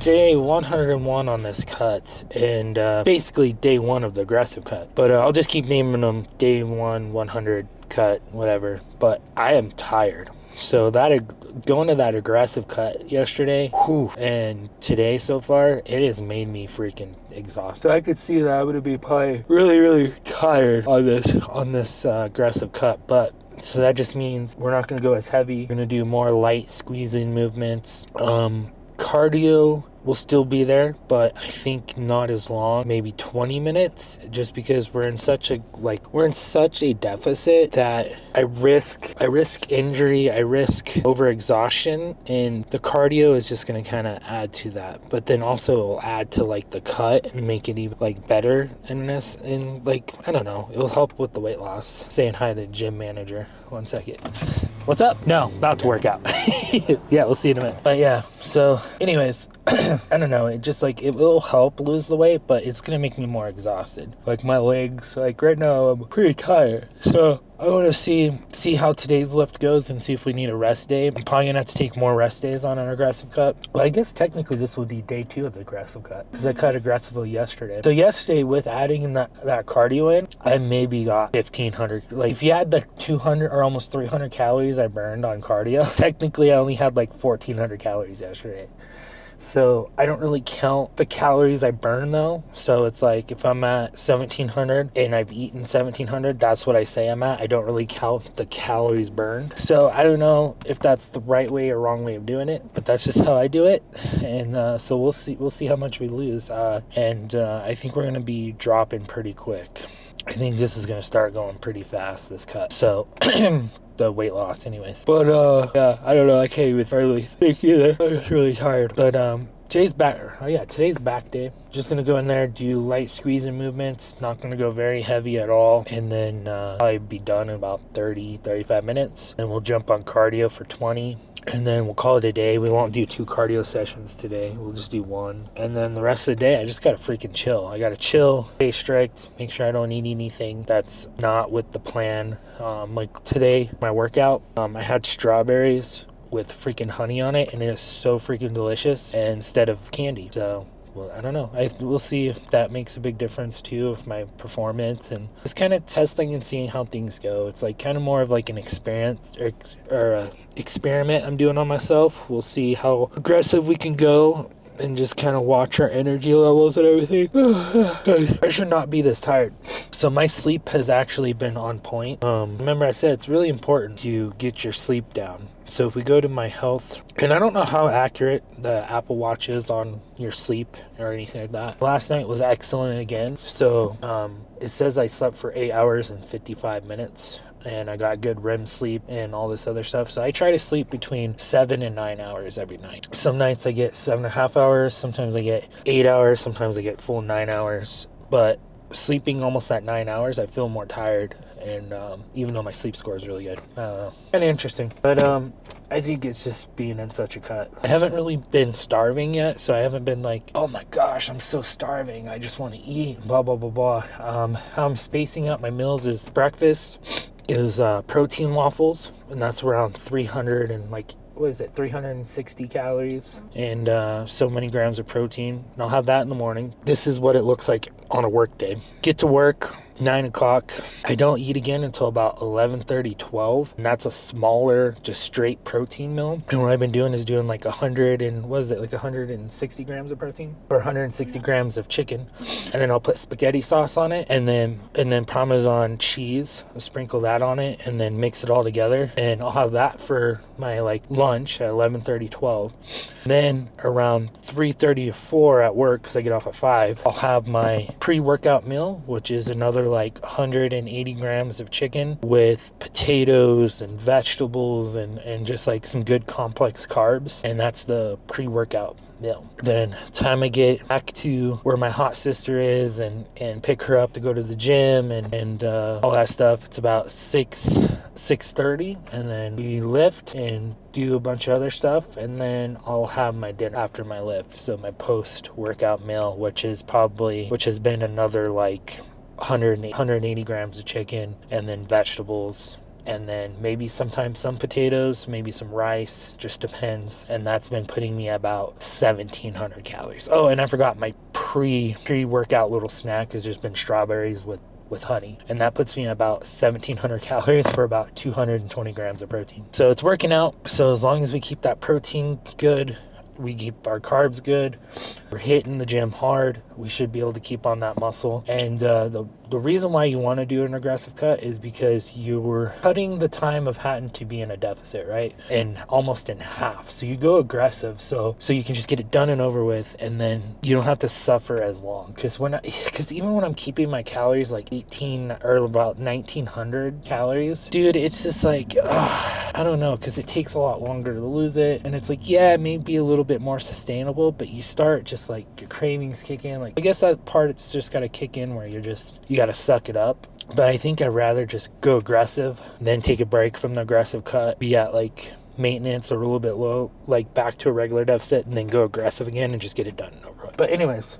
day 101 on this cut, and basically day one of the aggressive cut. But I'll just keep naming them day 100 cut, whatever. But I am tired. So that going to that aggressive cut yesterday, and today so far, it has made me freaking exhausted. So I could see that I'm gonna be probably really tired on this aggressive cut, but. So that just means we're not going to go as heavy. We're going to do more light squeezing movements. Cardio will still be there, but I think not as long, maybe 20 minutes, just because we're in such a deficit that I risk injury, I risk overexhaustion, and the cardio is just going to kind of add to that. But then also it'll add to like the cut and make it even like better in this, and like, I don't know, it'll help with the weight loss. Saying hi to the gym manager. 1 second. What's up? No, about to work out. Yeah, we'll see in a minute. But yeah, so anyways, I don't know, it just like, it will help lose the weight, but it's gonna make me more exhausted. Like my legs, like right now I'm pretty tired. So I want to see how today's lift goes and see if we need a rest day. I'm probably gonna have to take more rest days on an aggressive cut. Well, I guess technically this will be day 2 of the aggressive cut, because I cut aggressively yesterday. So yesterday, with adding that cardio in, I maybe got 1,500. Like if you add the 200 or almost 300 calories I burned on cardio, technically I only had like 1,400 calories yesterday. So I don't really count the calories I burn though. So it's like if I'm at 1,700 and I've eaten 1,700, that's what I say I'm at. I don't really count the calories burned. So I don't know if that's the right way or wrong way of doing it, but that's just how I do it. And so we'll see how much we lose. And I think we're going to be dropping pretty quick. I think this is going to start going pretty fast, this cut. So the weight loss anyways. But yeah, I don't know, I can't even hardly think either. I'm just really tired. But today's back day. Just gonna go in there, do light squeezing movements, not gonna go very heavy at all, and then probably be done in about 30-35 minutes. And we'll jump on cardio for 20, and then we'll call it a day. We won't do 2 cardio sessions today, we'll just do 1. And then the rest of the day I just gotta freaking chill. I gotta chill, stay strict, make sure I don't eat anything that's not with the plan. Like today, my workout, I had strawberries with freaking honey on it, and it is so freaking delicious, instead of candy. So well, I don't know. We'll see if that makes a big difference too of my performance, and just kind of testing and seeing how things go. It's like kind of more of like an experience or experiment I'm doing on myself. We'll see how aggressive we can go and just kind of watch our energy levels and everything. I should not be this tired. So my sleep has actually been on point. Remember I said it's really important to get your sleep down. So if we go to my health, and I don't know how accurate the Apple Watch is on your sleep or anything like that. Last night was excellent again. So it says I slept for 8 hours and 55 minutes. And I got good REM sleep and all this other stuff. So I try to sleep between 7 and 9 hours every night. Some nights I get 7.5 hours. Sometimes I get 8 hours. Sometimes I get full 9 hours. But sleeping almost at 9 hours, I feel more tired. And even though my sleep score is really good. I don't know. Kind of interesting. But I think it's just being in such a cut. I haven't really been starving yet. So I haven't been like, oh my gosh, I'm so starving. I just want to eat. Blah, blah, blah, blah. How I'm spacing out my meals is breakfast is protein waffles, and that's around 360 calories and so many grams of protein, and I'll have that in the morning. This is what it looks like on a work day. Get to work 9 o'clock. I don't eat again until about 11:30, 12, and that's a smaller, just straight protein meal. And what I've been doing is doing like 160 grams of protein or 160 grams of chicken, and then I'll put spaghetti sauce on it, and then Parmesan cheese. I'll sprinkle that on it, and then mix it all together, and I'll have that for my like lunch at 11:30, 12. Then around 3:30 to 4 at work, because I get off at 5, I'll have my pre-workout meal, which is another like 180 grams of chicken with potatoes and vegetables and just like some good complex carbs, and that's the pre-workout meal. Then time I get back to where my hot sister is and pick her up to go to the gym and all that stuff, it's about 6:30, and then we lift and do a bunch of other stuff, and then I'll have my dinner after my lift. So my post-workout meal, which has been another like 180 grams of chicken, and then vegetables and then maybe sometimes some potatoes, maybe some rice, just depends. And that's been putting me about 1,700 calories. Oh, and I forgot, my pre-workout little snack has just been strawberries with honey, and that puts me at about 1,700 calories for about 220 grams of protein. So it's working out. So as long as we keep that protein good, we keep our carbs good, we're hitting the gym hard, we should be able to keep on that muscle. And the reason why you want to do an aggressive cut is because you're cutting the time of having to be in a deficit, right? And almost in half. So you go aggressive so you can just get it done and over with, and then you don't have to suffer as long. Because even when I'm keeping my calories like 18 or about 1,900 calories, dude, it's just like, I don't know, because it takes a lot longer to lose it. And it's like, yeah, it may be a little bit more sustainable, but you start just like your cravings kick in. Like, I guess that part, it's just got to kick in where you got to suck it up. But I think I'd rather just go aggressive, then take a break from the aggressive cut, be at like maintenance or a little bit low, like back to a regular deficit, and then go aggressive again and just get it done and over with. But anyways,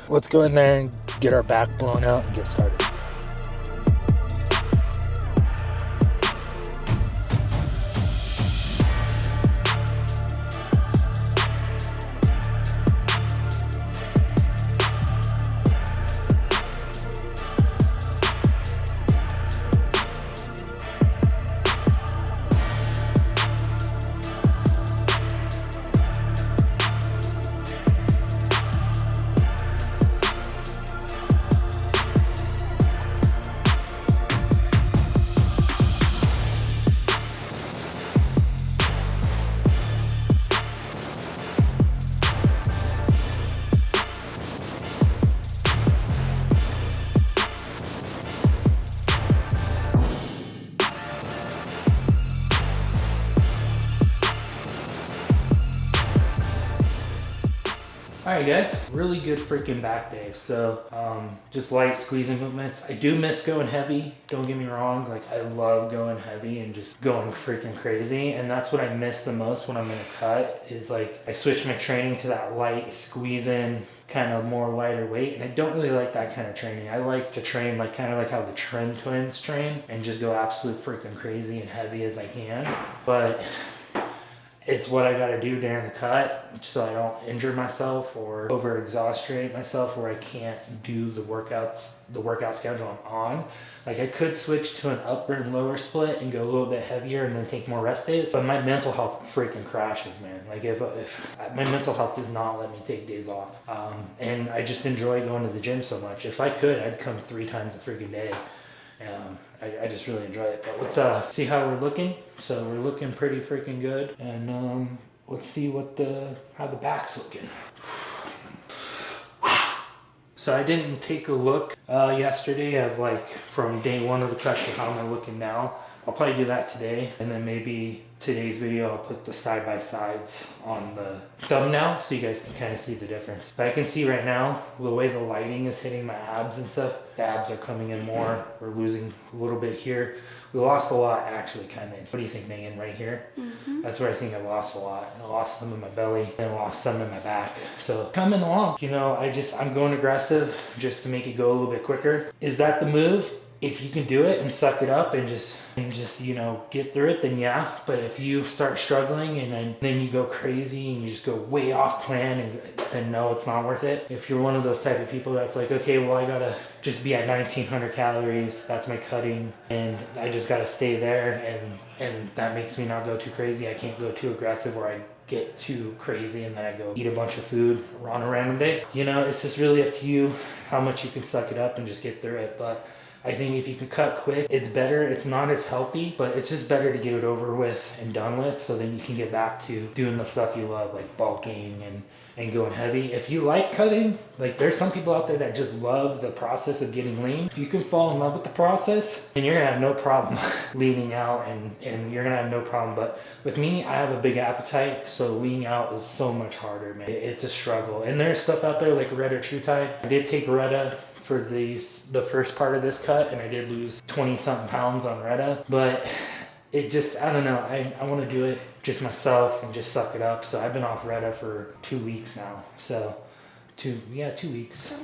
let's go in there and get our back blown out and get started. Alright guys, really good freaking back day. So just light squeezing movements. I do miss going heavy, don't get me wrong. Like, I love going heavy and just going freaking crazy, and that's what I miss the most when I'm in a cut, is like I switch my training to that light squeezing, kind of more lighter weight, and I don't really like that kind of training. I like to train like kind of like how the Trim Twins train and just go absolute freaking crazy and heavy as I can. But it's what I gotta do during the cut so I don't injure myself or over exhaustion myself where I can't do the workout schedule I'm on. Like, I could switch to an upper and lower split and go a little bit heavier and then take more rest days, but my mental health freaking crashes, man. Like, if my mental health does not let me take days off, and I just enjoy going to the gym so much. If I could, I'd come 3 times a freaking day. I just really enjoy it. But let's see how we're looking. So we're looking pretty freaking good, and let's see how the back's looking. So I didn't take a look yesterday of like from day 1 of the cut to how am I looking now. I'll probably do that today, and then maybe today's video I'll put the side-by-sides on the thumbnail so you guys can kind of see the difference. But I can see right now the way the lighting is hitting my abs and stuff, the abs are coming in more. We're losing a little bit here. We lost a lot actually, kind of. What do you think, Megan, right here? Mm-hmm. That's where I think I lost a lot. I lost some in my belly and I lost some in my back. So coming along, you know, I'm going aggressive just to make it go a little bit quicker. Is that the move? If you can do it and suck it up and just you know, get through it, then yeah. But if you start struggling and then you go crazy and you just go way off plan, and no, it's not worth it. If you're one of those type of people that's like, okay, well, I gotta just be at 1,900 calories, that's my cutting, and I just gotta stay there, and that makes me not go too crazy. I can't go too aggressive where I get too crazy and then I go eat a bunch of food on a random day. You know, it's just really up to you how much you can suck it up and just get through it. But I think if you can cut quick, it's better. It's not as healthy, but it's just better to get it over with and done with, so then you can get back to doing the stuff you love, like bulking and going heavy. If you like cutting, like there's some people out there that just love the process of getting lean. If you can fall in love with the process, then you're gonna have no problem leaning out, and you're gonna have no problem. But with me, I have a big appetite, so leaning out is so much harder, man. It's a struggle. And there's stuff out there like Retta TrueTide. I did take Retta for the first part of this cut, and I did lose 20 something pounds on Retta, but it just, I don't know, I want to do it just myself and just suck it up. So I've been off Retta for 2 weeks now. So 2 weeks.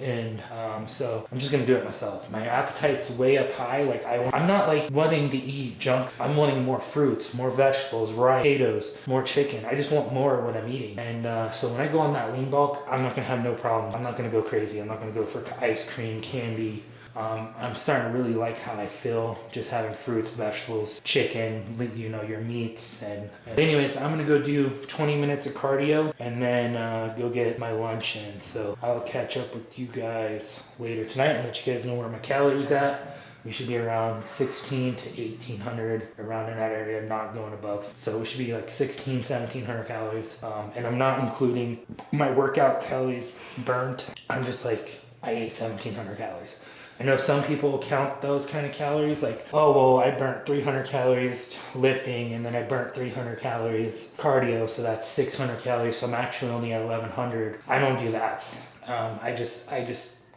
And so I'm just gonna do it myself. My appetite's way up high. Like I'm not like wanting to eat junk. I'm wanting more fruits, more vegetables, rice, potatoes, more chicken. I just want more when I'm eating. And so when I go on that lean bulk, I'm not gonna have no problem. I'm not gonna go crazy. I'm not gonna go for ice cream, candy. I'm starting to really like how I feel just having fruits, vegetables, chicken, you know, your meats. And anyways, I'm gonna go do 20 minutes of cardio and then go get my lunch in. So I'll catch up with you guys later tonight and let you guys know where my calories at. We should be around 16 to 1800, around in that area, not going above. So we should be like 1700 calories. And I'm not including my workout calories burnt. I'm just like, I ate 1700 calories. I know some people count those kind of calories like, oh, well, I burnt 300 calories lifting and then I burnt 300 calories cardio, so that's 600 calories, so I'm actually only at 1100. I don't do that. I just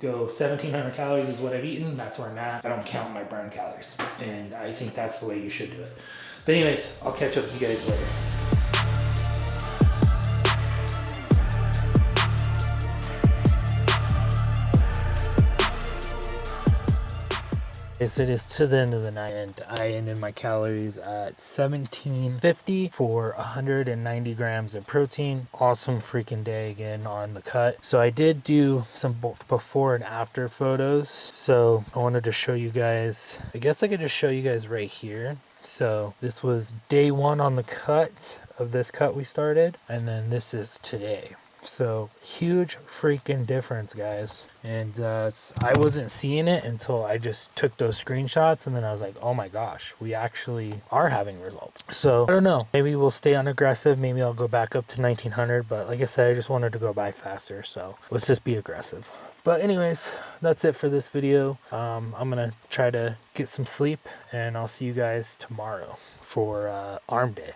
go 1700 calories is what I've eaten, that's where I'm at. I don't count my burn calories, and I think that's the way you should do it. But anyways, I'll catch up with you guys later. Yes, it is to the end of the night, and I ended my calories at 1750 for 190 grams of protein. Awesome freaking day again on the cut. So I did do some before and after photos. So I wanted to show you guys, I guess I could just show you guys right here. So this was day 1 on the cut of this cut we started, and then this is today. So huge freaking difference, guys. And I wasn't seeing it until I just took those screenshots, and then I was like, oh my gosh, we actually are having results. So I don't know, maybe we'll stay on aggressive, maybe I'll go back up to 1900, but like I said, I just wanted to go by faster, so let's just be aggressive. But anyways, that's it for this video. I'm gonna try to get some sleep, and I'll see you guys tomorrow for arm day.